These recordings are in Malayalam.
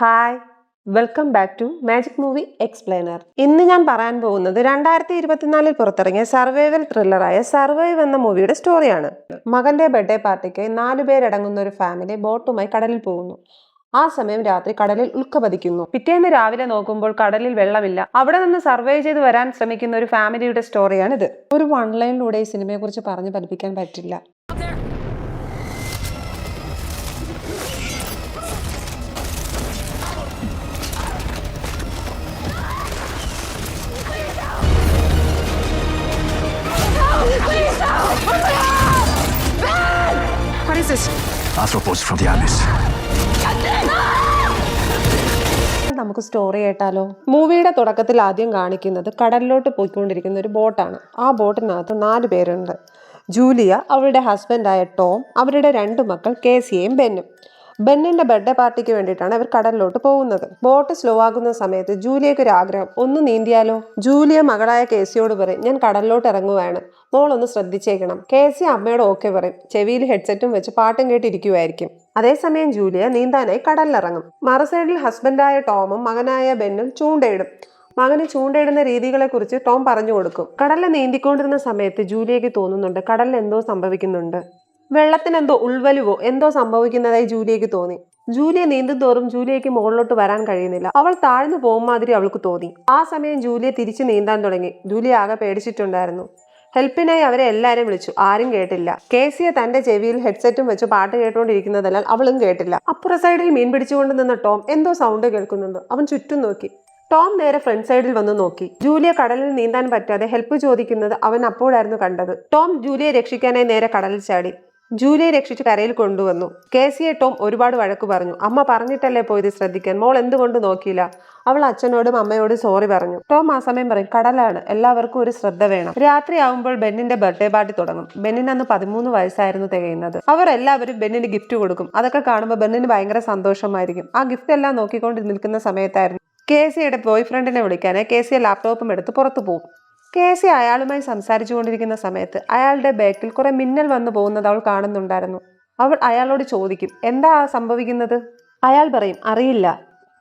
Hi, welcome back to magic movie explainer. ഇന്ന് ഞാൻ പറയാൻ പോകുന്നത് 2024 പുറത്തിറങ്ങിയ സർവൈവൽ ത്രില്ലറായ സർവൈവ് എന്ന മൂവിയുടെ സ്റ്റോറിയാണ്. മകന്റെ ബർത്ത്ഡേ പാർട്ടിക്ക് 4 പേരടങ്ങുന്ന ഒരു ഫാമിലി ബോട്ടുമായി കടലിൽ പോകുന്നു. ആ സമയം രാത്രി കടലിൽ ഉൽക്ക പതിക്കുന്നു. പിറ്റേന്ന് രാവിലെ നോക്കുമ്പോൾ കടലിൽ വെള്ളമില്ല. അവിടെ നിന്ന് സർവൈവ് ചെയ്ത് വരാൻ ശ്രമിക്കുന്ന ഒരു ഫാമിലിയുടെ സ്റ്റോറിയാണിത്. ഒരു വൺ ലൈനിലൂടെ ഈ സിനിമയെ കുറിച്ച് പറഞ്ഞു പഠിപ്പിക്കാൻ പറ്റില്ല. What is this? Arthropods from the abyss. നമുക്ക് സ്റ്റോറി കേട്ടാലോ? മൂവിയുടെ തുടക്കത്തിൽ ആദ്യം കാണിക്കുന്നത് കടലിലോട്ട് പോയിക്കൊണ്ടിരിക്കുന്ന ഒരു ബോട്ടാണ്. ആ ബോട്ടിനകത്ത് 4 പേരുണ്ട്. ജൂലിയ, അവളുടെ ഹസ്ബൻഡായ ടോം, അവരുടെ 2 മക്കൾ കേസിയയും ബെന്നും. ബെന്നിന്റെ ബർത്ത്ഡേ പാർട്ടിക്ക് വേണ്ടിയിട്ടാണ് അവർ കടലിലോട്ട് പോകുന്നത്. ബോട്ട് സ്ലോ ആകുന്ന സമയത്ത് ജൂലിയക്ക് ഒരു ആഗ്രഹം, ഒന്ന് നീന്തിയാലോ? ജൂലിയ മകളായ കേസിയോട് പറയും, ഞാൻ കടലിലോട്ട് ഇറങ്ങുവാണ്, മോളൊന്ന് ശ്രദ്ധിച്ചേക്കണം. കേസി അമ്മയോട് ഓക്കെ പറയും. ചെവിയിൽ ഹെഡ്സെറ്റും വെച്ച് പാട്ടും കേട്ടിരിക്കുമായിരിക്കും. അതേസമയം ജൂലിയ നീന്താനായി കടലിലിറങ്ങും. മറുസൈഡിൽ ഹസ്ബൻഡായ ടോമും മകനായ ബെന്നും ചൂണ്ടയിടും. മകന് ചൂണ്ടയിടുന്ന രീതികളെ കുറിച്ച് ടോം പറഞ്ഞു കൊടുക്കും. കടലിൽ നീന്തിക്കൊണ്ടിരുന്ന സമയത്ത് ജൂലിയക്ക് തോന്നുന്നുണ്ട് കടലിൽ എന്തോ സംഭവിക്കുന്നുണ്ട്. വെള്ളത്തിനെന്തോ ഉൾവലുവോ എന്തോ സംഭവിക്കുന്നതായി ജൂലിയക്ക് തോന്നി. ജൂലിയ നീന്തും തോറും ജൂലിയക്ക് മുകളിലോട്ട് വരാൻ കഴിയുന്നില്ല. അവൾ താഴ്ന്നു പോകും മാതിരി അവൾക്ക് തോന്നി. ആ സമയം ജൂലിയ തിരിച്ചു നീന്താൻ തുടങ്ങി. ജൂലിയ ആകെ പേടിച്ചിട്ടുണ്ടായിരുന്നു. ഹെൽപ്പിനായി അവരെ എല്ലാവരും വിളിച്ചു. ആരും കേട്ടില്ല. കേസിയെ തന്റെ ചെവിയിൽ ഹെഡ്സെറ്റും വെച്ച് പാട്ട് കേട്ടുകൊണ്ടിരിക്കുന്നതെല്ലാം അവളും കേട്ടില്ല. അപ്പുറ സൈഡിൽ മീൻ പിടിച്ചുകൊണ്ട് നിന്ന ടോം എന്തോ സൗണ്ട് കേൾക്കുന്നുണ്ട്. അവൻ ചുറ്റും നോക്കി. ടോം നേരെ ഫ്രണ്ട് സൈഡിൽ വന്ന് നോക്കി. ജൂലിയ കടലിൽ നീന്താൻ പറ്റാതെ ഹെൽപ്പ് ചോദിക്കുന്നത് അവൻ അപ്പോഴായിരുന്നു കണ്ടത്. ടോം ജൂലിയെ രക്ഷിക്കാനായി നേരെ കടലിൽ ചാടി. ജൂലിയെ രക്ഷിച്ച് കരയിൽ കൊണ്ടുവന്നു. കേസിയെ ടോം ഒരുപാട് വഴക്ക് പറഞ്ഞു. അമ്മ പറഞ്ഞിട്ടല്ലേ പോയത് ശ്രദ്ധിക്കാൻ, മോൾ എന്തുകൊണ്ട് നോക്കിയില്ല? അവൾ അച്ഛനോടും അമ്മയോടും സോറി പറഞ്ഞു. ടോം ആ സമയം പറയും, കടലാണ്, എല്ലാവർക്കും ഒരു ശ്രദ്ധ വേണം. രാത്രി ആവുമ്പോൾ ബെന്നിന്റെ ബർത്ത്ഡേ പാർട്ടി തുടങ്ങും. ബെന്നിന് അന്ന് 13 വയസ്സായിരുന്നു തികയുന്നത്. അവർ എല്ലാവരും ബെന്നിന് ഗിഫ്റ്റ് കൊടുക്കും. അതൊക്കെ കാണുമ്പോൾ ബെന്നിന് ഭയങ്കര സന്തോഷമായിരിക്കും. ആ ഗിഫ്റ്റ് എല്ലാം നോക്കിക്കൊണ്ട് നിൽക്കുന്ന സമയത്തായിരുന്നു കേസിയുടെ ബോയ് ഫ്രണ്ടിനെ വിളിക്കാനായി കേസിയെ ലാപ്ടോപ്പും എടുത്ത് പുറത്തു പോകും. കേസി അയാളുമായി സംസാരിച്ചു കൊണ്ടിരിക്കുന്ന സമയത്ത് അയാളുടെ ബാക്കിൽ കുറെ മിന്നൽ വന്നു പോകുന്നത് അവൾ കാണുന്നുണ്ടായിരുന്നു. അവൾ അയാളോട് ചോദിക്കും, എന്താ സംഭവിക്കുന്നത്? അയാൾ പറയും, അറിയില്ല.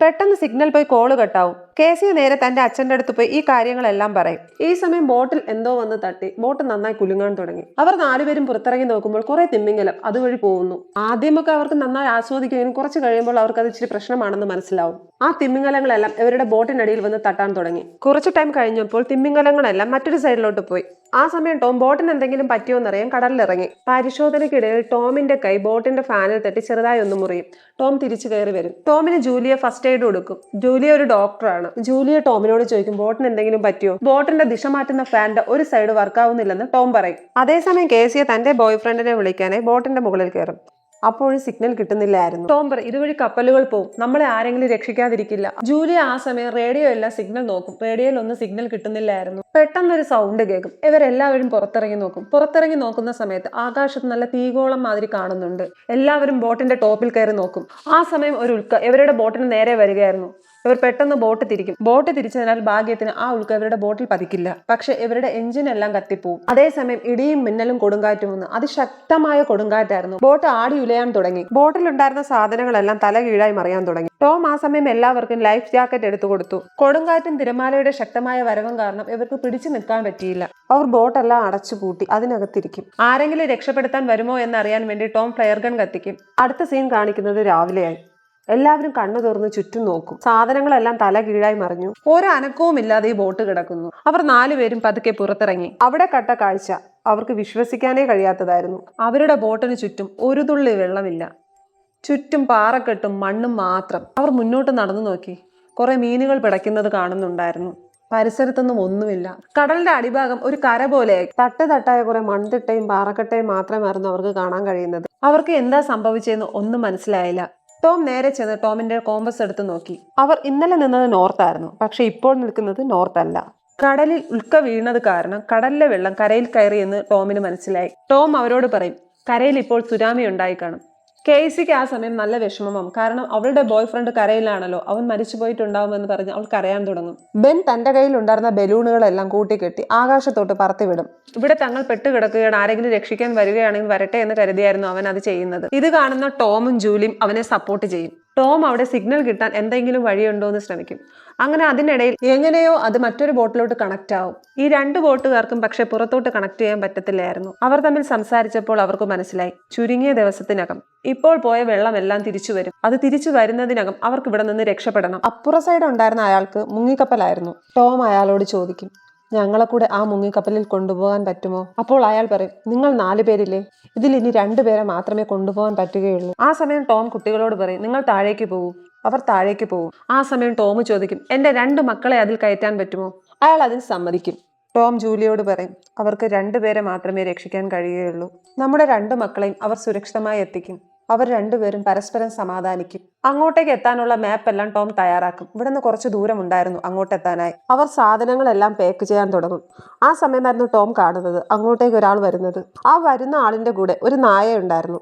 പെട്ടെന്ന് സിഗ്നൽ പോയി കോള് കട്ടാവും. കേസി നേരെ തന്റെ അച്ഛൻ്റെ അടുത്ത് പോയി ഈ കാര്യങ്ങളെല്ലാം പറയും. ഈ സമയം ബോട്ടിൽ എന്തോ വന്ന് തട്ടി ബോട്ട് നന്നായി കുലുങ്ങാൻ തുടങ്ങി. അവർ 4 പേരും പുറത്തിറങ്ങി നോക്കുമ്പോൾ കുറെ തിമ്മിങ്ങലം അതുവഴി പോകുന്നു. ആദ്യമൊക്കെ അവർക്ക് നന്നായി ആസ്വദിക്കുകയും കുറച്ച് കഴിയുമ്പോൾ അവർക്ക് അത് ഇച്ചിരി പ്രശ്നമാണെന്ന് മനസ്സിലാവും. ആ തിമ്മിങ്ങലങ്ങളെല്ലാം ഇവരുടെ ബോട്ടിനടിയിൽ വന്ന് തട്ടാൻ തുടങ്ങി. കുറച്ച് ടൈം കഴിഞ്ഞപ്പോൾ തിമ്മിങ്ങലങ്ങളെല്ലാം മറ്റൊരു സൈഡിലോട്ട് പോയി. ആ സമയം ടോം ബോട്ടിന് എന്തെങ്കിലും പറ്റിയോന്നറിയാൻ കടലിലിറങ്ങി. പരിശോധനയ്ക്കിടയിൽ ടോമിന്റെ കൈ ബോട്ടിന്റെ ഫാനിൽ തട്ടി ചെറുതായി ഒന്ന് മുറിയും. ടോം തിരിച്ചു കയറി വരും. ടോമിന് ജൂലിയ ഫസ്റ്റ് എയ്ഡ് കൊടുക്കും. ജൂലിയ ഒരു ഡോക്ടറാണ്. ജൂലിയ ടോമിനോട് ചോദിക്കും, ബോട്ടിന് എന്തെങ്കിലും പറ്റിയോ? ബോട്ടിന്റെ ദിശ മാറ്റുന്ന ഫാനിന്റെ ഒരു സൈഡ് വർക്കാവുന്നില്ലെന്ന് ടോം പറയും. അതേസമയം കേസിയെ തന്റെ ബോയ് ഫ്രണ്ടിനെ വിളിക്കാനായി ബോട്ടിന്റെ മുകളിൽ കയറും. അപ്പോഴും സിഗ്നൽ കിട്ടുന്നില്ലായിരുന്നു. ടോം പറയും, ഇതുവഴി കപ്പലുകൾ പോവും, നമ്മളെ ആരെങ്കിലും രക്ഷിക്കാതിരിക്കില്ല. ജൂലിയ ആ സമയം റേഡിയോ എല്ലാം സിഗ്നൽ നോക്കും. റേഡിയോയിൽ ഒന്നും സിഗ്നൽ കിട്ടുന്നില്ലായിരുന്നു. പെട്ടെന്നൊരു സൗണ്ട് കേൾക്കും. ഇവരെല്ലാവരും പുറത്തിറങ്ങി നോക്കും. പുറത്തിറങ്ങി നോക്കുന്ന സമയത്ത് ആകാശത്ത് നല്ല തീഗോളം മാതിരി കാണുന്നുണ്ട്. എല്ലാവരും ബോട്ടിന്റെ ടോപ്പിൽ കയറി നോക്കും. ആ സമയം ഒരു ഉൽക്ക ഇവരുടെ ബോട്ടിന് നേരെ വരികയായിരുന്നു. ഇവർ പെട്ടെന്ന് ബോട്ട് തിരിക്കും. ബോട്ട് തിരിച്ചതിനാൽ ഭാഗ്യത്തിന് ആ ഉൽക്ക ഇവരുടെ ബോട്ടിൽ പതിക്കില്ല. പക്ഷെ ഇവരുടെ എഞ്ചിൻ എല്ലാം കത്തിപ്പോവും. അതേസമയം ഇടിയും മിന്നലും കൊടുങ്കാറ്റും വന്ന് അതിശക്തമായ കൊടുങ്കാറ്റായിരുന്നു. ബോട്ട് ആടി ഉലയാൻ തുടങ്ങി. ബോട്ടിലുണ്ടായിരുന്ന സാധനങ്ങളെല്ലാം തല കീഴായി മറിയാൻ തുടങ്ങി. ടോം ആ സമയം എല്ലാവർക്കും ലൈഫ് ജാക്കറ്റ് എടുത്തു കൊടുത്തു. കൊടുങ്കാറ്റും തിരമാലയുടെ ശക്തമായ വരവും കാരണം ഇവർക്ക് പിടിച്ചു നിൽക്കാൻ പറ്റിയില്ല. അവർ ബോട്ടെല്ലാം അടച്ചു പൂട്ടി അതിനകത്തിരിക്കും. ആരെങ്കിലും രക്ഷപ്പെടുത്താൻ വരുമോ എന്നറിയാൻ വേണ്ടി ടോം ഫ്ലയർ ഗൺ കത്തിക്കും. അടുത്ത സീൻ കാണിക്കുന്നത് രാവിലെയായി. എല്ലാവരും കണ്ണു തുറന്ന് ചുറ്റും നോക്കും. സാധനങ്ങളെല്ലാം തല കീഴായി മറിഞ്ഞു. ഒരു അനക്കവും ഇല്ലാതെ ഈ ബോട്ട് കിടക്കുന്നു. അവർ 4 പേരും പതുക്കെ പുറത്തിറങ്ങി. അവിടെ കണ്ട കാഴ്ച അവർക്ക് വിശ്വസിക്കാനേ കഴിയാത്തതായിരുന്നു. അവരുടെ ബോട്ടിന് ചുറ്റും ഒരു തുള്ളി വെള്ളമില്ല. ചുറ്റും പാറക്കെട്ടും മണ്ണും മാത്രം. അവർ മുന്നോട്ട് നടന്നു നോക്കി. കുറെ മീനുകൾ പിടയ്ക്കുന്നത് കാണുന്നുണ്ടായിരുന്നു. പരിസരത്തൊന്നും ഒന്നുമില്ല. കടലിന്റെ അടിഭാഗം ഒരു കര പോലെയായി. തട്ടായ കുറെ മൺതിട്ടയും പാറക്കെട്ടയും മാത്രമായിരുന്നു അവർക്ക് കാണാൻ കഴിയുന്നത്. അവർക്ക് എന്താ സംഭവിച്ചതെന്ന് ഒന്നും മനസ്സിലായില്ല. ടോം നേരെ ചെന്ന് ടോമിന്റെ കോമ്പസ് എടുത്ത് നോക്കി. അവർ ഇന്നലെ നിന്നത് നോർത്തായിരുന്നു. പക്ഷെ ഇപ്പോൾ നിൽക്കുന്നത് നോർത്തല്ല. കടലിൽ ഉൽക്ക വീണത് കാരണം കടലിലെ വെള്ളം കരയിൽ കയറിയെന്ന് ടോമിന് മനസ്സിലായി. ടോം അവരോട് പറയും, കരയിൽ ഇപ്പോൾ സുനാമി ഉണ്ടായി കാണും. കേസിക്ക് ആ സമയം നല്ല വിഷമമാവും. കാരണം അവളുടെ ബോയ് ഫ്രണ്ട് കരയിലാണല്ലോ. അവൻ മരിച്ചു പോയിട്ടുണ്ടാവുമെന്ന് പറഞ്ഞ് അവൾ കരയാൻ തുടങ്ങും. ബെൻ തന്റെ കയ്യിൽ ഉണ്ടായിരുന്ന ബലൂണുകളെല്ലാം കൂട്ടിക്കെട്ടി ആകാശത്തോട്ട് പറത്തിവിടും. ഇവിടെ തങ്ങൾ പെട്ടുകിടക്കുകയാണ്, ആരെങ്കിലും രക്ഷിക്കാൻ വരികയാണെങ്കിൽ വരട്ടെ എന്ന് കരുതിയായിരുന്നു അവൻ അത് ചെയ്യുന്നത്. ഇത് കാണുന്ന ടോമും ജൂലിയും അവനെ സപ്പോർട്ട് ചെയ്യും. ടോം അവിടെ സിഗ്നൽ കിട്ടാൻ എന്തെങ്കിലും വഴിയുണ്ടോ എന്ന് ശ്രമിക്കും. അങ്ങനെ അതിനിടയിൽ എങ്ങനെയോ അത് മറ്റൊരു ബോട്ടിലോട്ട് കണക്ട് ആവും. ഈ രണ്ട് ബോട്ടുകാർക്കും പക്ഷെ പുറത്തോട്ട് കണക്ട് ചെയ്യാൻ പറ്റത്തില്ലായിരുന്നു. അവർ തമ്മിൽ സംസാരിച്ചപ്പോൾ അവർക്ക് മനസ്സിലായി, ചുരുങ്ങിയ ദിവസത്തിനകം ഇപ്പോൾ പോയ വെള്ളമെല്ലാം തിരിച്ചു വരും. അത് തിരിച്ചു വരുന്നതിനകം അവർക്ക് ഇവിടെ നിന്ന് രക്ഷപ്പെടണം. അപ്പുറ സൈഡ് ഉണ്ടായിരുന്ന അയാൾക്ക് മുങ്ങിക്കപ്പലായിരുന്നു. ടോം അയാളോട് ചോദിക്കും, ഞങ്ങളെ കൂടെ ആ മുങ്ങിക്കപ്പലിൽ കൊണ്ടുപോകാൻ പറ്റുമോ? അപ്പോൾ അയാൾ പറയും, നിങ്ങൾ 4 പേരില്ലേ, ഇതിൽ ഇനി 2 പേരെ മാത്രമേ കൊണ്ടുപോകാൻ പറ്റുകയുള്ളൂ. ആ സമയം ടോം കുട്ടികളോട് പറയും, നിങ്ങൾ താഴേക്ക് പോകൂ. അവർ താഴേക്ക് പോകും. ആ സമയം ടോം ചോദിക്കും, എന്റെ 2 മക്കളെ അതിൽ കയറ്റാൻ പറ്റുമോ? അയാൾ അതിന് സമ്മതിക്കും. ടോം ജൂലിയോട് പറയും, അവർക്ക് 2 പേരെ മാത്രമേ രക്ഷിക്കാൻ കഴിയുകയുള്ളൂ. നമ്മുടെ 2 മക്കളെയും അവർ സുരക്ഷിതമായി എത്തിക്കും. അവർ 2 പേരും പരസ്പരം സമാധാനിക്കും. അങ്ങോട്ടേക്ക് എത്താനുള്ള മാപ്പ് എല്ലാം ടോം തയ്യാറാക്കും. ഇവിടുന്ന് കുറച്ച് ദൂരം ഉണ്ടായിരുന്നു അങ്ങോട്ടെത്താനായി. അവർ സാധനങ്ങളെല്ലാം പാക്ക് ചെയ്യാൻ തുടങ്ങും. ആ സമയമായിരുന്നു ടോം കാണുന്നത് അങ്ങോട്ടേക്ക് ഒരാൾ വരുന്നത്. ആ വരുന്ന ആളിന്റെ കൂടെ ഒരു നായ ഉണ്ടായിരുന്നു.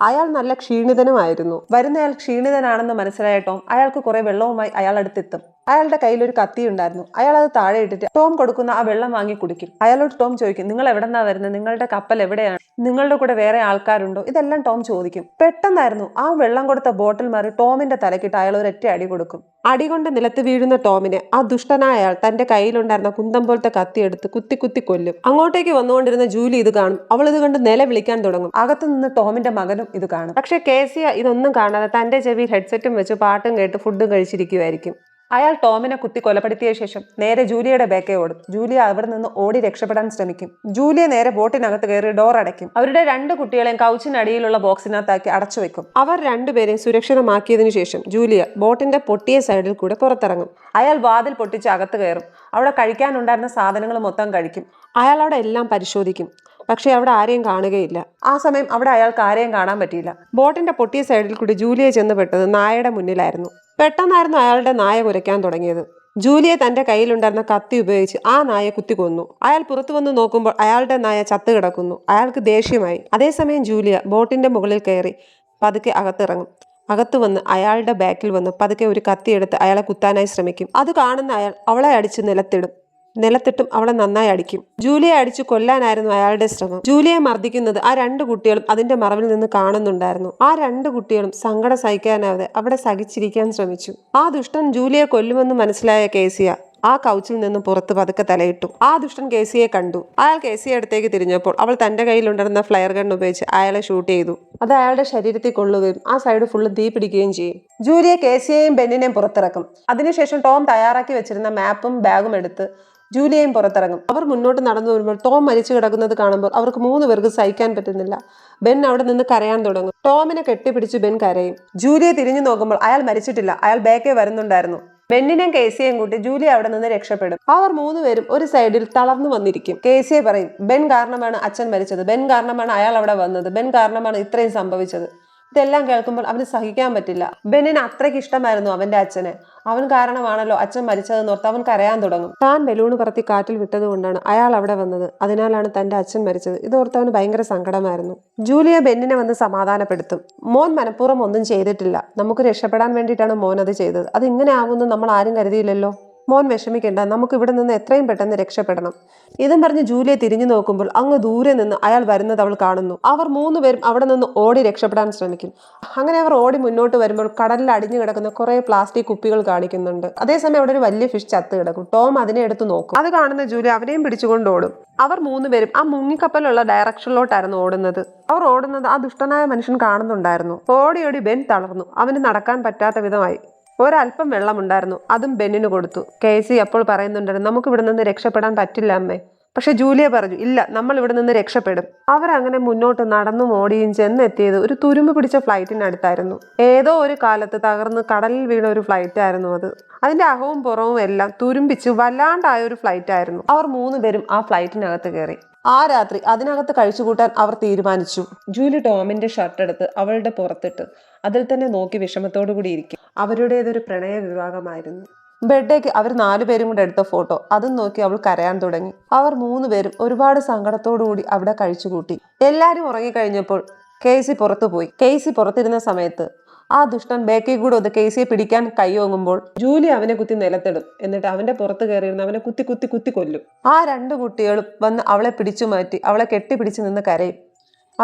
അയാൾ നല്ല ക്ഷീണിതനുമായിരുന്നു. വരുന്നയാൾ ക്ഷീണിതനാണെന്ന് മനസ്സിലായ ടോം അയാൾക്ക് കുറെ വെള്ളവുമായി അയാൾ അടുത്തെത്തും. അയാളുടെ കയ്യിൽ ഒരു കത്തി ഉണ്ടായിരുന്നു. അയാൾ അത് താഴെ ഇട്ടിട്ട് ടോം കൊടുക്കുന്ന ആ വെള്ളം വാങ്ങി കുടിക്കും. അയാളോട് ടോം ചോദിക്കും, നിങ്ങൾ എവിടെന്നാ വരുന്നത്? നിങ്ങളുടെ കപ്പൽ എവിടെയാണ്? നിങ്ങളുടെ കൂടെ വേറെ ആൾക്കാരുണ്ടോ? ഇതെല്ലാം ടോം ചോദിക്കും. പെട്ടെന്നായിരുന്നു ആ വെള്ളം കൊടുത്ത ബോട്ടിൽ മാറി ടോമിന്റെ തലക്കിട്ട് അയാൾ ഒരൊറ്റ അടി കൊടുക്കും. അടി കൊണ്ട് നിലത്ത് വീഴുന്ന ടോമിനെ ആ ദുഷ്ടനായ അയാൾ തന്റെ കയ്യിലുണ്ടായിരുന്ന കുന്തം പോലത്തെ കത്തി എടുത്ത് കുത്തി കുത്തി കൊല്ലും. അങ്ങോട്ടേക്ക് വന്നുകൊണ്ടിരുന്ന ജൂലി ഇത് കാണും. അവൾ ഇത് കണ്ട് നിലവിളിക്കാൻ തുടങ്ങും. അകത്തു നിന്ന് ടോമിന്റെ മകനും ഇത് കാണും. പക്ഷെ കേസിയ ഇതൊന്നും കാണാതെ തന്റെ ചെവിയിൽ ഹെഡ്സെറ്റും വെച്ച് പാട്ടും കേട്ട് ഫുഡും കഴിച്ചിരിക്കുമായിരിക്കും. അയാൾ ടോമിനെ കുത്തി കൊലപ്പെടുത്തിയ ശേഷം നേരെ ജൂലിയയുടെ ബേക്കേ ഓടും. ജൂലിയ അവിടെ നിന്ന് ഓടി രക്ഷപ്പെടാൻ ശ്രമിക്കും. ജൂലിയ നേരെ ബോട്ടിനകത്ത് കയറി ഡോർ അടയ്ക്കും. അവരുടെ 2 കുട്ടികളെയും കൗച്ചിനടിയിലുള്ള ബോക്സിനകത്താക്കി അടച്ചു വെക്കും. അവർ 2 പേരെയും സുരക്ഷിതമാക്കിയതിനു ശേഷം ജൂലിയ ബോട്ടിന്റെ പൊട്ടിയ സൈഡിൽ കൂടെ പുറത്തിറങ്ങും. അയാൾ വാതിൽ പൊട്ടിച്ച് അകത്ത് കയറും. അവിടെ കഴിക്കാനുണ്ടായിരുന്ന സാധനങ്ങൾ മൊത്തം കഴിക്കും. അയാൾ അവിടെ എല്ലാം പരിശോധിക്കും. പക്ഷെ അവിടെ ആരെയും കാണുകയില്ല. ആ സമയം അവിടെ അയാൾക്ക് ആരെയും കാണാൻ പറ്റിയില്ല. ബോട്ടിന്റെ പൊട്ടിയ സൈഡിൽ കൂടി ജൂലിയ ചെന്ന് പെട്ടത് നായയുടെ മുന്നിലായിരുന്നു. പെട്ടെന്നായിരുന്നു അയാളുടെ നായ കുരയ്ക്കാൻ തുടങ്ങിയത്. ജൂലിയ തന്റെ കയ്യിലുണ്ടായിരുന്ന കത്തി ഉപയോഗിച്ച് ആ നായയെ കുത്തിക്കൊന്നു. അയാൾ പുറത്തു വന്ന് നോക്കുമ്പോൾ അയാളുടെ നായ ചത്തു കിടക്കുന്നു. അയാൾക്ക് ദേഷ്യമായി. അതേസമയം ജൂലിയ ബോട്ടിന്റെ മുകളിൽ കയറി പതുക്കെ അകത്തിറങ്ങും. അകത്തു വന്ന് അയാളുടെ ബാക്കിൽ വന്ന് പതുക്കെ ഒരു കത്തിയെടുത്ത് അയാളെ കുത്താനായി ശ്രമിക്കും. അത് കാണുന്ന അയാൾ അവളെ അടിച്ച് നിലത്തിട്ടും അവളെ നന്നായി അടിക്കും. ജൂലിയെ അടിച്ചു കൊല്ലാനായിരുന്നു അയാളുടെ ശ്രമം. ജൂലിയെ മർദ്ദിക്കുന്നത് ആ 2 കുട്ടികളും അതിന്റെ മറവിൽ നിന്ന് കാണുന്നുണ്ടായിരുന്നു. ആ 2 കുട്ടികളും സങ്കടം സഹിക്കാനാവാതെ അവിടെ സഹിച്ചിരിക്കാൻ ശ്രമിച്ചു. ആ ദുഷ്ടൻ ജൂലിയെ കൊല്ലുമെന്ന് മനസ്സിലായ കേസിയ ആ കൗച്ചിൽ നിന്ന് പുറത്ത് പതുക്കെ തലയിട്ടു. ആ ദുഷ്ടൻ കേസിയെ കണ്ടു. അയാൾ കേസിയെ അടുത്തേക്ക് തിരിഞ്ഞപ്പോൾ അവൾ തന്റെ കയ്യിലുണ്ടായിരുന്ന ഫ്ലയർ ഗൺ ഉപയോഗിച്ച് അയാളെ ഷൂട്ട് ചെയ്തു. അത് അയാളുടെ ശരീരത്തിൽ കൊള്ളുകയും ആ സൈഡ് ഫുള്ള് തീ പിടിക്കുകയും ചെയ്യും. ജൂലിയെ കേസിയെയും ബെന്നിനെയും പുറത്തിറക്കും. അതിനുശേഷം ടോം തയ്യാറാക്കി വെച്ചിരുന്ന മാപ്പും ബാഗും എടുത്ത് ജൂലിയയും പുറത്തിറങ്ങും. അവർ മുന്നോട്ട് നടന്നു വരുമ്പോൾ ടോം മരിച്ചു കിടക്കുന്നത് കാണുമ്പോൾ അവർക്ക് 3 പേർക്ക് സഹിക്കാൻ പറ്റുന്നില്ല. ബെൻ അവിടെ നിന്ന് കരയാൻ തുടങ്ങും. ടോമിനെ കെട്ടിപ്പിടിച്ച് ബെൻ കരയും. ജൂലിയെ തിരിഞ്ഞു നോക്കുമ്പോൾ അയാൾ മരിച്ചിട്ടില്ല. അയാൾ ബേക്കേ വരുന്നുണ്ടായിരുന്നു. ബെന്നിനെയും കേസിയെയും കൂട്ടി ജൂലിയ അവിടെ നിന്ന് രക്ഷപ്പെടും. അവർ 3 പേരും ഒരു സൈഡിൽ തളർന്നു വന്നിരിക്കും. കേസിയെ പറയും, ബെൻ കാരണമാണ് അച്ഛൻ മരിച്ചത്, ബെൻ കാരണമാണ് അയാൾ അവിടെ വന്നത്, ബെൻ കാരണമാണ് ഇത്രയും സംഭവിച്ചത്. ഇതെല്ലാം കേൾക്കുമ്പോൾ അവന് സഹിക്കാൻ പറ്റില്ല. ബെന്നിന് അത്രയ്ക്ക് ഇഷ്ടമായിരുന്നു അവന്റെ അച്ഛനെ. അവൻ കാരണമാണല്ലോ അച്ഛൻ മരിച്ചതെന്നോർത്ത് അവൻ കരയാൻ തുടങ്ങും. താൻ ബലൂണ് പറത്തി കാറ്റിൽ വിട്ടത് കൊണ്ടാണ് അയാൾ അവിടെ വന്നത്, അതിനാലാണ് തന്റെ അച്ഛൻ മരിച്ചത്. ഇതോർത്ത് അവന് ഭയങ്കര സങ്കടമായിരുന്നു. ജൂലിയ ബെന്നിനെ വന്ന് സമാധാനപ്പെടുത്തും. മോൻ മനഃപൂർവ്വം ഒന്നും ചെയ്തിട്ടില്ല, നമുക്ക് രക്ഷപ്പെടാൻ വേണ്ടിയിട്ടാണ് മോൻ അത് ചെയ്തത്. അത് ഇങ്ങനെ ആവുമെന്ന് നമ്മൾ ആരും കരുതിയില്ലല്ലോ. മോൻ വിഷമിക്കേണ്ട, നമുക്ക് ഇവിടെ നിന്ന് എത്രയും പെട്ടെന്ന് രക്ഷപ്പെടണം. ഇതും പറഞ്ഞ് ജൂലിയെ തിരിഞ്ഞു നോക്കുമ്പോൾ അങ്ങ് ദൂരെ നിന്ന് അയാൾ വരുന്നത് അവൾ കാണുന്നു. അവർ 3 പേരും അവിടെ നിന്ന് ഓടി രക്ഷപ്പെടാൻ ശ്രമിക്കും. അങ്ങനെ അവർ ഓടി മുന്നോട്ട് വരുമ്പോൾ കടലിൽ അടിഞ്ഞു കിടക്കുന്ന കുറെ പ്ലാസ്റ്റിക് കുപ്പികൾ കാണിക്കുന്നുണ്ട്. അതേസമയം അവിടെ ഒരു വലിയ ഫിഷ് ചത്ത് കിടക്കും. ടോം അതിനെ എടുത്ത് നോക്കും. അത് കാണുന്ന ജൂലി അവനെയും പിടിച്ചുകൊണ്ട് ഓടും. അവർ 3 പേരും ആ മുങ്ങിക്കപ്പലുള്ള ഡയറക്ഷനിലോട്ടായിരുന്നു ഓടുന്നത്. അവർ ഓടുന്നത് ആ ദുഷ്ടനായ മനുഷ്യൻ കാണുന്നുണ്ടായിരുന്നു. ഓടി ഓടി ബെൻ തളർന്നു. അവന് നടക്കാൻ പറ്റാത്ത വിധമായി. ഒരല്പം വെള്ളമുണ്ടായിരുന്നു, അതും ബെന്നിന് കൊടുത്തു. കേസി അപ്പോൾ പറയുന്നുണ്ടായിരുന്നു, നമുക്ക് ഇവിടെ നിന്ന് രക്ഷപ്പെടാൻ പറ്റില്ല അമ്മേ. പക്ഷെ ജൂലിയ പറഞ്ഞു, ഇല്ല, നമ്മൾ ഇവിടെ നിന്ന് രക്ഷപ്പെടും. അവരങ്ങനെ മുന്നോട്ട് നടന്നും ഓടിയും ചെന്നെത്തിയത് ഒരു തുരുമ്പ് പിടിച്ച ഫ്ലൈറ്റിനടുത്തായിരുന്നു. ഏതോ ഒരു കാലത്ത് തകർന്ന് കടലിൽ വീണ ഒരു ഫ്ലൈറ്റ് ആയിരുന്നു അത്. അതിന്റെ അകവും പുറവും എല്ലാം തുരുമ്പിച്ച് വല്ലാണ്ടായ ഒരു ഫ്ലൈറ്റ് ആയിരുന്നു. അവർ 3 പേരും ആ ഫ്ലൈറ്റിനകത്ത് കയറി. ആ രാത്രി അതിനകത്ത് കഴിച്ചുകൂട്ടാൻ അവർ തീരുമാനിച്ചു. ജൂലി ടോമിന്റെ ഷർട്ട് എടുത്ത് അവളുടെ പുറത്തിട്ട് അതിൽ തന്നെ നോക്കി വിഷമത്തോടു കൂടി ഇരിക്കും. അവരുടേതൊരു പ്രണയ വിവാഹമായിരുന്നു. ബെഡേക്ക് അവർ 4 പേരും കൂടെ എടുത്ത ഫോട്ടോ അതും നോക്കി അവൾ കരയാൻ തുടങ്ങി. അവർ 3 പേരും ഒരുപാട് സങ്കടത്തോടു കൂടി അവിടെ കഴിച്ചുകൂട്ടി. എല്ലാരും ഉറങ്ങിക്കഴിഞ്ഞപ്പോൾ കേസി പുറത്തു പോയി. കേസി പുറത്തിരുന്ന സമയത്ത് ആ ദുഷ്ടൻ ബേക്കി കൂടെ ഒന്ന് കേസിയെ പിടിക്കാൻ കൈയോങ്ങുമ്പോൾ ജൂലി അവനെ കുത്തി നിലത്തിടും. എന്നിട്ട് അവന്റെ പുറത്ത് കയറിയിരുന്ന് അവനെ കുത്തി കുത്തി കുത്തി കൊല്ലും. ആ 2 കുട്ടികളും വന്ന് അവളെ പിടിച്ചു മാറ്റി അവളെ കെട്ടിപ്പിടിച്ച് നിന്ന് കരയും.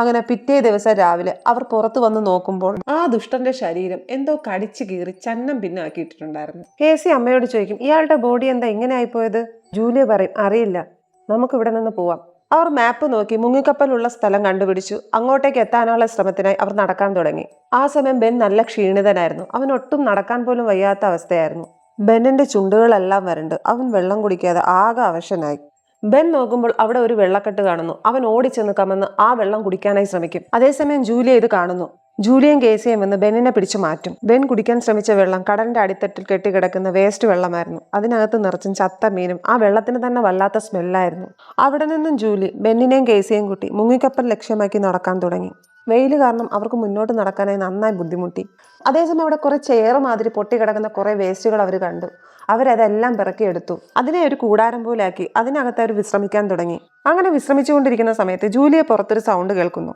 അങ്ങനെ പിറ്റേ ദിവസം രാവിലെ അവർ പുറത്തു വന്ന് നോക്കുമ്പോൾ ആ ദുഷ്ടന്റെ ശരീരം എന്തോ കടിച്ചു കീറി ചന്നം പിന്നാക്കിയിട്ടിട്ടുണ്ടായിരുന്നു. കേസി അമ്മയോട് ചോദിക്കും, ഇയാളുടെ ബോഡി എന്താ ഇങ്ങനെ ആയിപ്പോയത്? ജൂലിയ പറയും, അറിയില്ല, നമുക്ക് ഇവിടെ നിന്ന് പോവാം. അവർ മാപ്പ് നോക്കി മുങ്ങിക്കപ്പലുള്ള സ്ഥലം കണ്ടുപിടിച്ചു. അങ്ങോട്ടേക്ക് എത്താനുള്ള ശ്രമത്തിനായി അവർ നടക്കാൻ തുടങ്ങി. ആ സമയം ബെൻ നല്ല ക്ഷീണിതനായിരുന്നു. അവൻ ഒട്ടും നടക്കാൻ പോലും വയ്യാത്ത അവസ്ഥയായിരുന്നു. ബെന്നിന്റെ ചുണ്ടുകളെല്ലാം വരണ്ട്. അവൻ വെള്ളം കുടിക്കാതെ ആകെ അവശനായി. ബെൻ നോക്കുമ്പോൾ അവിടെ ഒരു വെള്ളക്കെട്ട് കാണുന്നു. അവൻ ഓടിച്ചെന്ന് കമന്ന് ആ വെള്ളം കുടിക്കാനായി ശ്രമിക്കും. അതേസമയം ജൂലിയ ഇത് കാണുന്നു. ജൂലിയയും കേസിയും വന്ന് ബെന്നിനെ പിടിച്ചു മാറ്റും. ബെൻ കുടിക്കാൻ ശ്രമിച്ച വെള്ളം കടലിന്റെ അടിത്തട്ടിൽ കെട്ടിക്കിടക്കുന്ന വേസ്റ്റ് വെള്ളമായിരുന്നു. അതിനകത്ത് നിറച്ചും ചത്ത മീനും. ആ വെള്ളത്തിന് തന്നെ വല്ലാത്ത സ്മെല്ലായിരുന്നു. അവിടെ നിന്നും ജൂലി ബെന്നിനെയും കേസിയെയും കൂട്ടി മുങ്ങിക്കപ്പൽ ലക്ഷ്യമാക്കി നടക്കാൻ തുടങ്ങി. വെയിൽ കാരണം അവർക്ക് മുന്നോട്ട് നടക്കാനായി നന്നായി ബുദ്ധിമുട്ടി. അതേസമയം അവിടെ കുറെ ചെയർ മാതിരി പൊട്ടിക്കിടക്കുന്ന കുറെ വേസ്റ്റുകൾ അവർ കണ്ടു. അവരതെല്ലാം പിറക്കിയെടുത്തു. അതിനെ ഒരു കൂടാരം പോലാക്കി അതിനകത്ത് അവർ വിശ്രമിക്കാൻ തുടങ്ങി. അങ്ങനെ വിശ്രമിച്ചുകൊണ്ടിരിക്കുന്ന സമയത്ത് ജൂലിയെ പുറത്തൊരു സൗണ്ട് കേൾക്കുന്നു.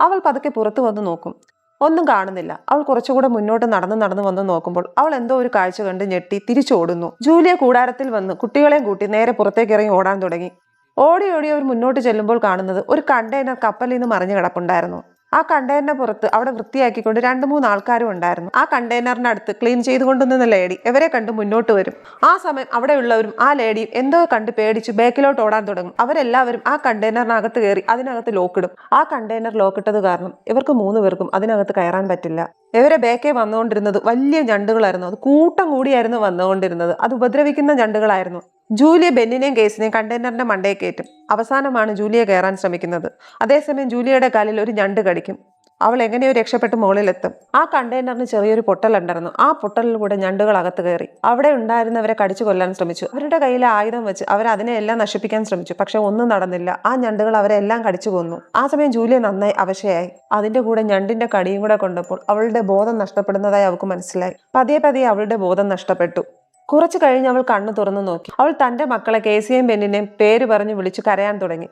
അവൾ പതുക്കെ പുറത്തു വന്ന് നോക്കും. ഒന്നും കാണുന്നില്ല. അവൾ കുറച്ചുകൂടെ മുന്നോട്ട് നടന്നു വന്ന് നോക്കുമ്പോൾ അവൾ എന്തോ ഒരു കാഴ്ച കണ്ട് ഞെട്ടി തിരിച്ചോടുന്നു. ജൂലിയ കൂടാരത്തിൽ വന്ന് കുട്ടികളെയും കൂട്ടി നേരെ പുറത്തേക്ക് ഇറങ്ങി ഓടാൻ തുടങ്ങി. ഓടി അവർ മുന്നോട്ട് ചെല്ലുമ്പോൾ കാണുന്നത് ഒരു കണ്ടെയ്നർ കപ്പലിൽ നിന്ന് മറിഞ്ഞു കിടപ്പുണ്ടായിരുന്നു. ആ കണ്ടെയ്നറിന്റെ പുറത്ത് അവിടെ വൃത്തിയാക്കിക്കൊണ്ട് 2-3 ആൾക്കാരും ഉണ്ടായിരുന്നു. ആ കണ്ടെയ്നറിന്റെ അടുത്ത് ക്ലീൻ ചെയ്തുകൊണ്ടുനിന്ന ലേഡി ഇവരെ കണ്ട് മുന്നോട്ട് വരും. ആ സമയം അവിടെയുള്ളവരും ആ ലേഡിയും എന്തോ കണ്ട് പേടിച്ച് ബാക്കിലോട്ട് ഓടാൻ തുടങ്ങും. അവരെല്ലാവരും ആ കണ്ടെയ്നറിനകത്ത് കയറി അതിനകത്ത് ലോക്കിടും. ആ കണ്ടെയ്നർ ലോക്കിട്ടത് കാരണം ഇവർക്ക് 3 പേർക്കും അതിനകത്ത് കയറാൻ പറ്റില്ല. ഇവരെ ബേക്കേ വന്നുകൊണ്ടിരുന്നത് വലിയ ഞണ്ടുകളായിരുന്നു. അത് കൂട്ടം കൂടിയായിരുന്നു വന്നുകൊണ്ടിരുന്നത്. അത് ഉപദ്രവിക്കുന്ന ഞണ്ടുകളായിരുന്നു. ജൂലിയ ബെന്നിനെയും കേസിനെയും കണ്ടെയ്നറിന്റെ മണ്ടയെ കയറ്റും. അവസാനമാണ് ജൂലിയ കയറാൻ ശ്രമിക്കുന്നത്. അതേസമയം ജൂലിയയുടെ കാലിൽ ഒരു ഞണ്ട് കടിക്കും. അവൾ എങ്ങനെയോ രക്ഷപ്പെട്ട് മുകളിലെത്തും. ആ കണ്ടെയ്നറിന് ചെറിയൊരു പൊട്ടലുണ്ടായിരുന്നു. ആ പൊട്ടലിലൂടെ ഞണ്ടുകൾ അകത്ത് കയറി അവിടെ ഉണ്ടായിരുന്നവരെ കടിച്ചു കൊല്ലാൻ ശ്രമിച്ചു. അവരുടെ കയ്യിലെ ആയുധം വെച്ച് അവർ അതിനെല്ലാം നശിപ്പിക്കാൻ ശ്രമിച്ചു. പക്ഷെ ഒന്നും നടന്നില്ല. ആ ഞണ്ടുകൾ അവരെല്ലാം കടിച്ചു കൊന്നു. ആ സമയം ജൂലിയ നന്നായി അവശയായി. അതിന്റെ കൂടെ ഞണ്ടിന്റെ കടിയും കൂടെ കൊണ്ടപ്പോൾ അവളുടെ ബോധം നഷ്ടപ്പെടുന്നതായി അവൾക്ക് മനസ്സിലായി. പതിയെ അവളുടെ ബോധം നഷ്ടപ്പെട്ടു. കുറച്ചു കഴിഞ്ഞ് അവൾ കണ്ണു തുറന്നു നോക്കി. അവൾ തന്റെ മക്കളെ കേസിയെയും ബെന്നിനെയും പേര് പറഞ്ഞു വിളിച്ചു കരയാൻ തുടങ്ങി.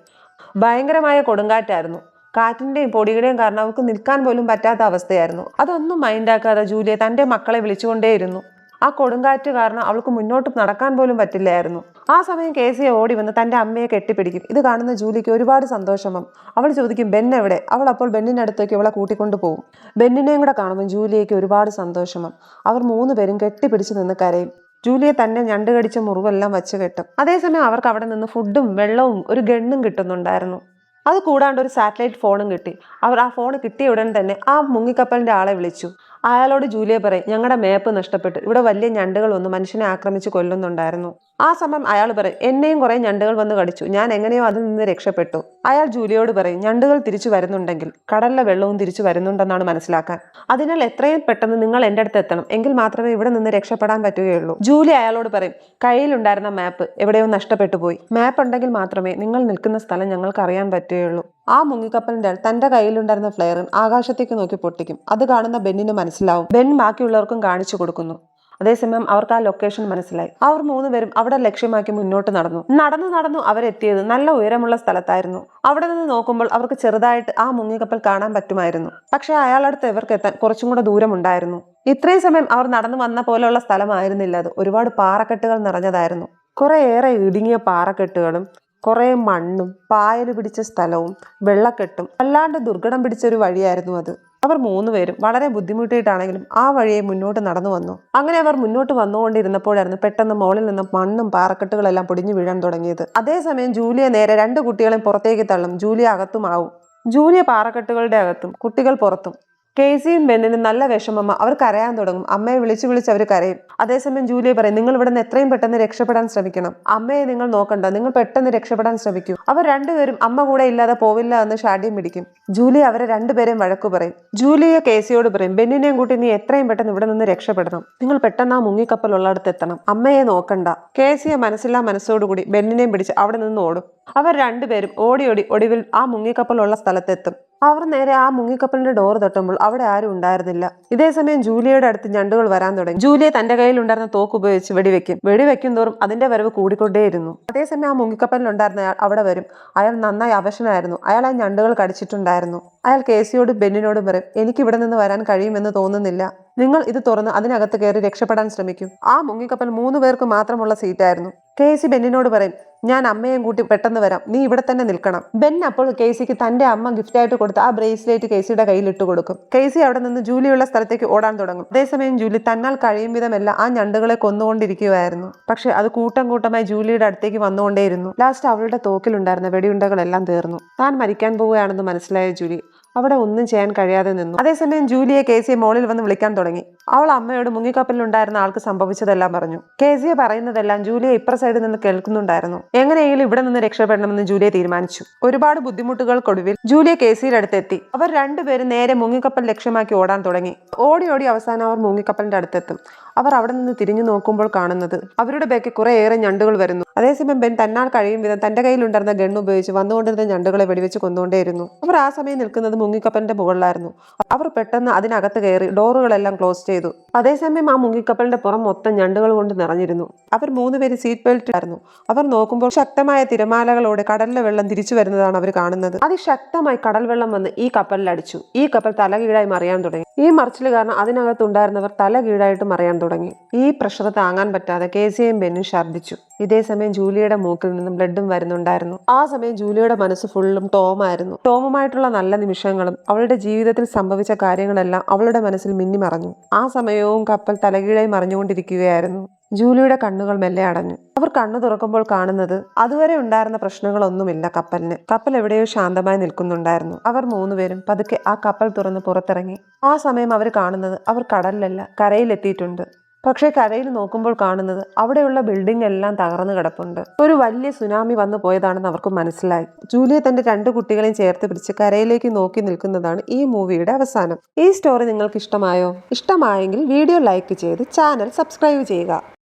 ഭയങ്കരമായ കൊടുങ്കാറ്റായിരുന്നു. കാറ്റിന്റെയും പൊടിയുടെയും കാരണം അവൾക്ക് നിൽക്കാൻ പോലും പറ്റാത്ത അവസ്ഥയായിരുന്നു. അതൊന്നും മൈൻഡാക്കാതെ ജൂലിയ തന്റെ മക്കളെ വിളിച്ചുകൊണ്ടേയിരുന്നു. ആ കൊടുങ്കാറ്റ് കാരണം അവൾക്ക് മുന്നോട്ട് നടക്കാൻ പോലും പറ്റില്ലായിരുന്നു. ആ സമയം കേസിയെ ഓടി വന്ന് തന്റെ അമ്മയെ കെട്ടിപ്പിടിക്കും. ഇത് കാണുന്ന ജൂലിക്ക് ഒരുപാട് സന്തോഷമാവും. അവൾ ചോദിക്കും, ബെൻ എവിടെ? അവൾ അപ്പോൾ ബെന്നിന്റെ അടുത്തേക്ക് അവളെ കൂട്ടിക്കൊണ്ടു പോകും. ബെന്നിനെയും കൂടെ കാണുമ്പോൾ ജൂലിയയ്ക്ക് ഒരുപാട് സന്തോഷമാവും. അവർ 3 പേരും കെട്ടിപ്പിടിച്ച് നിന്ന് കരയും. ജൂലിയ തന്നെ ഞണ്ട് കടിച്ച മുറിവെല്ലാം വച്ച് കെട്ടും. അതേസമയം അവർക്ക് അവിടെ നിന്ന് ഫുഡും വെള്ളവും ഒരു ഗണ്ണും കിട്ടുന്നുണ്ടായിരുന്നു. അത് കൂടാണ്ട് ഒരു സാറ്റലൈറ്റ് ഫോണും കിട്ടി. അവർ ആ ഫോൺ കിട്ടിയ ഉടൻ തന്നെ ആ മുങ്ങിക്കപ്പലിന്റെ ആളെ വിളിച്ചു. അയാളോട് ജൂലിയ പറയും, ഞങ്ങളുടെ മാപ്പ് നഷ്ടപ്പെട്ടു. ഇവിടെ വലിയ ഞണ്ടുകൾ വന്ന് മനുഷ്യനെ ആക്രമിച്ച് കൊല്ലുന്നുണ്ടായിരുന്നു. ആ സമയം അയാൾ പറയും, എന്നെയും കുറെ ഞണ്ടുകൾ വന്ന് കടിച്ചു. ഞാൻ എങ്ങനെയോ അതിൽ നിന്ന് രക്ഷപ്പെട്ടു. അയാൾ ജൂലിയോട് പറയും, ഞണ്ടുകൾ തിരിച്ചു വരുന്നുണ്ടെങ്കിൽ കടലിലെ വെള്ളവും തിരിച്ചു വരുന്നുണ്ടെന്നാണ് മനസ്സിലാക്കാൻ. അതിനാൽ എത്രയും പെട്ടെന്ന് നിങ്ങൾ എൻ്റെ അടുത്ത് എത്തണം. എങ്കിൽ മാത്രമേ ഇവിടെ നിന്ന് രക്ഷപ്പെടാൻ പറ്റുകയുള്ളൂ. ജൂലി അയാളോട് പറയും, കയ്യിലുണ്ടായിരുന്ന മാപ്പ് എവിടെയോ നഷ്ടപ്പെട്ടു പോയി. മാപ്പ് ഉണ്ടെങ്കിൽ മാത്രമേ നിങ്ങൾ നിൽക്കുന്ന സ്ഥലം ഞങ്ങൾക്ക് അറിയാൻ പറ്റുകയുള്ളൂ. ആ മുങ്ങിക്കപ്പലിന്റെ ആൾ തന്റെ കയ്യിലുണ്ടായിരുന്ന ഫ്ലെയറിൻ ആകാശത്തേക്ക് നോക്കി പൊട്ടിക്കും. അത് കാണുന്ന ബെന്നിന് മനസ്സിലാവും. ബെൻ ബാക്കിയുള്ളവർക്കും കാണിച്ചു കൊടുക്കുന്നു. അതേസമയം അവർക്ക് ആ ലൊക്കേഷൻ മനസ്സിലായി. അവർ 3 പേരും അവിടെ ലക്ഷ്യമാക്കി മുന്നോട്ട് നടന്നു അവരെത്തിയത് നല്ല ഉയരമുള്ള സ്ഥലത്തായിരുന്നു. അവിടെ നിന്ന് നോക്കുമ്പോൾ അവർക്ക് ചെറുതായിട്ട് ആ മുങ്ങിക്കപ്പൽ കാണാൻ പറ്റുമായിരുന്നു. പക്ഷെ അയാളടുത്ത് ഇവർക്ക് എത്താൻ കുറച്ചും കൂടെ ദൂരമുണ്ടായിരുന്നു. ഇത്രയും സമയം അവർ നടന്നു വന്ന പോലെയുള്ള സ്ഥലമായിരുന്നില്ല അത്. ഒരുപാട് പാറക്കെട്ടുകൾ നിറഞ്ഞതായിരുന്നു. കുറേയേറെ ഇടുങ്ങിയ പാറക്കെട്ടുകളും കുറെ മണ്ണും പായല് പിടിച്ച സ്ഥലവും വെള്ളക്കെട്ടും അല്ലാണ്ട് ദുർഘടം പിടിച്ചൊരു വഴിയായിരുന്നു അത്. അവർ 3 പേരും വളരെ ബുദ്ധിമുട്ടിയിട്ടാണെങ്കിലും ആ വഴിയെ മുന്നോട്ട് നടന്നു വന്നു. അങ്ങനെ അവർ മുന്നോട്ട് വന്നുകൊണ്ടിരുന്നപ്പോഴായിരുന്നു പെട്ടെന്ന് മുകളിൽ നിന്ന് മണ്ണും പാറക്കെട്ടുകളെല്ലാം പൊടിഞ്ഞു വീഴാൻ തുടങ്ങിയത്. അതേസമയം ജൂലിയ നേരെ 2 കുട്ടികളെയും പുറത്തേക്ക് തള്ളും. ജൂലിയ അകത്തുമാവും. ജൂലിയ പാറക്കെട്ടുകളുടെ അകത്തും കുട്ടികൾ പുറത്തും. കേസിയും ബെന്നിനും നല്ല വിഷമമ്മ. അവർ കരയാൻ തുടങ്ങും. അമ്മയെ വിളിച്ച് അവർ കരയും. അതേസമയം ജൂലിയ പറയും, നിങ്ങൾ ഇവിടെ നിന്ന് എത്രയും പെട്ടെന്ന് രക്ഷപ്പെടാൻ ശ്രമിക്കണം. അമ്മയെ നിങ്ങൾ നോക്കണ്ട, നിങ്ങൾ പെട്ടെന്ന് രക്ഷപ്പെടാൻ ശ്രമിക്കൂ. അവർ 2 പേരും അമ്മ കൂടെ ഇല്ലാതെ പോവില്ല എന്ന് ഷാഠ്യം പിടിക്കും. ജൂലിയ അവരെ 2 പേരെയും വഴക്കു പറയും. ജൂലിയ കേസിയോട് പറയും, ബെന്നിനെയും കൂട്ടി നീ എത്രയും പെട്ടെന്ന് ഇവിടെ നിന്ന് രക്ഷപ്പെടണം. നിങ്ങൾ പെട്ടെന്ന് ആ മുങ്ങിക്കപ്പൽ ഉള്ളിടത്ത് എത്തണം. അമ്മയെ നോക്കണ്ട. കേസിയെ മനസ്സില്ലാ മനസ്സോടുകൂടി ബെന്നിനെയും പിടിച്ച് അവിടെ നിന്ന് ഓടും. അവർ 2 പേരും ഓടി ഒടുവിൽ ആ മുങ്ങിക്കപ്പൽ ഉള്ള സ്ഥലത്തെത്തും. അവർ നേരെ ആ മുങ്ങിക്കപ്പലിന്റെ ഡോർ തട്ടുമ്പോൾ അവിടെ ആരും ഉണ്ടായിരുന്നില്ല. ഇതേസമയം ജൂലിയയുടെ അടുത്ത് ഞണ്ടുകൾ വരാൻ തുടങ്ങി. ജൂലിയ തന്റെ കയ്യിൽ ഉണ്ടായിരുന്ന തോക്ക് ഉപയോഗിച്ച് വെടിവെക്കും തോറും അതിന്റെ വരവ് കൂടിക്കൊണ്ടേയിരുന്നു. അതേസമയം ആ മുങ്ങിക്കപ്പലിൽ ഉണ്ടായിരുന്ന അയാൾ അവിടെ വരും. അയാൾ നന്നായി അവശനായിരുന്നു. അയാൾ ആ ഞണ്ടുകൾ കടിച്ചിട്ടുണ്ടായിരുന്നു. അയാൾ കേസിയോട് ബെന്നിനോടും പറയും, എനിക്ക് ഇവിടെ നിന്ന് വരാൻ കഴിയുമെന്ന് തോന്നുന്നില്ല. നിങ്ങൾ ഇത് തുറന്ന് അതിനകത്ത് കയറി രക്ഷപ്പെടാൻ ശ്രമിക്കും. ആ മുങ്ങിക്കപ്പൽ 3 പേർക്ക് മാത്രമുള്ള സീറ്റായിരുന്നു. കേസി ബെന്നിനോട് പറയും, ഞാൻ അമ്മയെയും കൂട്ടി പെട്ടെന്ന് വരാം, നീ ഇവിടെ തന്നെ നിൽക്കണം. ബെൻ അപ്പോൾ കേസിക്ക് തന്റെ അമ്മ ഗിഫ്റ്റായിട്ട് കൊടുത്ത ആ ബ്രേസ്ലെറ്റ് കേസിയുടെ കയ്യിൽ ഇട്ട് കൊടുക്കും. കേസി അവിടെ നിന്ന് ജൂലിയുള്ള സ്ഥലത്തേക്ക് ഓടാൻ തുടങ്ങും. അതേസമയം ജൂലി തന്നാൽ കഴിയും വിധമല്ല ആ ഞണ്ടുകളെ കൊന്നുകൊണ്ടിരിക്കുകയായിരുന്നു. പക്ഷെ അത് കൂട്ടം കൂട്ടമായി ജൂലിയുടെ അടുത്തേക്ക് വന്നുകൊണ്ടേയിരുന്നു. ലാസ്റ്റ് അവളുടെ തോക്കിലുണ്ടായിരുന്ന വെടിയുണ്ടകളെല്ലാം തീർന്നു. താൻ മരിക്കാൻ പോവുകയാണെന്ന് മനസ്സിലായ ജൂലി അവിടെ ഒന്നും ചെയ്യാൻ കഴിയാതെ നിന്നു. അതേസമയം ജൂലിയെ കേസിയെ മോളിൽ വന്ന് വിളിക്കാൻ തുടങ്ങി. അവൾ അമ്മയോട് മുങ്ങിക്കപ്പലിലുണ്ടായിരുന്ന ആൾക്ക് സംഭവിച്ചതെല്ലാം പറഞ്ഞു. കേസിയെ പറയുന്നതെല്ലാം ജൂലിയെ ഇപ്പുറ സൈഡിൽ നിന്ന് കേൾക്കുന്നുണ്ടായിരുന്നു. എങ്ങനെയെങ്കിലും ഇവിടെ നിന്ന് രക്ഷപ്പെടണമെന്ന് ജൂലിയെ തീരുമാനിച്ചു. ഒരുപാട് ബുദ്ധിമുട്ടുകൾക്കൊടുവിൽ ജൂലിയ കേസിയുടെ അടുത്തെത്തി. അവർ രണ്ടുപേരും നേരെ മുങ്ങിക്കപ്പൽ ലക്ഷ്യമാക്കി ഓടാൻ തുടങ്ങി. ഓടി ഓടി അവസാനം അവർ മുങ്ങിക്കപ്പലിന്റെ അടുത്തെത്തും. അവർ അവിടെ നിന്ന് തിരിഞ്ഞു നോക്കുമ്പോൾ കാണുന്നത് അവരുടെ ബാക്കിൽ കുറേയേറെ ഞണ്ടുകൾ വരുന്നു. അതേസമയം ബെൻ തന്നാൽ കഴിയും വിധം തന്റെ കയ്യിലുണ്ടായിരുന്ന ഗൺ ഉപയോഗിച്ച് വന്നുകൊണ്ടിരുന്ന ഞണ്ടുകളെ വെടിവെച്ച് കൊന്നുകൊണ്ടേയിരുന്നു. അവർ ആ സമയം നിൽക്കുന്നത് മുങ്ങിക്കപ്പലിന്റെ മുകളിലായിരുന്നു. അവർ പെട്ടെന്ന് അതിനകത്ത് കയറി ഡോറുകളെല്ലാം ക്ലോസ് ചെയ്തു. അതേസമയം ആ മുങ്ങിക്കപ്പലിന്റെ പുറം മൊത്തം ഞണ്ടുകൾ കൊണ്ട് നിറഞ്ഞിരുന്നു. അവർ 3 പേര് സീറ്റ് ബെൽറ്റ് ആയിരുന്നു. അവർ നോക്കുമ്പോൾ ശക്തമായ തിരമാലകളോടെ കടലിലെ വെള്ളം തിരിച്ചു വരുന്നതാണ് അവർ കാണുന്നത്. അതിശക്തമായി കടൽ വെള്ളം വന്ന് ഈ കപ്പലിൽ അടിച്ചു. ഈ കപ്പൽ തലകീഴായി മറിയാൻ തുടങ്ങി. ഈ മറിച്ചിൽ കാരണം അതിനകത്തുണ്ടായിരുന്നവർ തല കീഴായിട്ട് മറിയാൻ തുടങ്ങി. ഈ പ്രഷർ താങ്ങാൻ പറ്റാതെ കേസിയും ബെന്നും ഛർദ്ദിച്ചു. ഇതേസമയം ജൂലിയുടെ മൂക്കിൽ നിന്നും ബ്ലഡും വരുന്നുണ്ടായിരുന്നു. ആ സമയം ജൂലിയുടെ മനസ്സ് ഫുള്ളും ടോമായിരുന്നു. ടോമുമായിട്ടുള്ള നല്ല നിമിഷങ്ങളും അവളുടെ ജീവിതത്തിൽ സംഭവിച്ച കാര്യങ്ങളെല്ലാം അവളുടെ മനസ്സിൽ മിന്നിമറഞ്ഞു. ആ സമയവും കപ്പൽ തലകീഴായി മറിഞ്ഞുകൊണ്ടിരിക്കുകയായിരുന്നു. ജൂലിയുടെ കണ്ണുകൾ മെല്ലെ അടഞ്ഞു. അവർ കണ്ണു തുറക്കുമ്പോൾ കാണുന്നത് അതുവരെ ഉണ്ടായിരുന്ന പ്രശ്നങ്ങളൊന്നുമില്ല കപ്പലിന്. കപ്പൽ എവിടെയോ ശാന്തമായി നിൽക്കുന്നുണ്ടായിരുന്നു. അവർ 3 പേരും പതുക്കെ ആ കപ്പൽ തുറന്ന് പുറത്തിറങ്ങി. ആ സമയം അവർ കാണുന്നത് അവർ കടലിലല്ല കരയിലെത്തിയിട്ടുണ്ട്. പക്ഷേ കരയിൽ നോക്കുമ്പോൾ കാണുന്നത് അവിടെയുള്ള ബിൽഡിംഗ് എല്ലാം തകർന്നു കിടപ്പുണ്ട്. ഒരു വലിയ സുനാമി വന്നു പോയതാണെന്ന് അവർക്ക് മനസ്സിലായി. ജൂലിയ തന്റെ 2 കുട്ടികളെയും ചേർത്ത് പിടിച്ച് കരയിലേക്ക് നോക്കി നിൽക്കുന്നതാണ് ഈ മൂവിയുടെ അവസാനം. ഈ സ്റ്റോറി നിങ്ങൾക്ക് ഇഷ്ടമായോ? ഇഷ്ടമായെങ്കിൽ വീഡിയോ ലൈക്ക് ചെയ്ത് ചാനൽ സബ്സ്ക്രൈബ് ചെയ്യുക.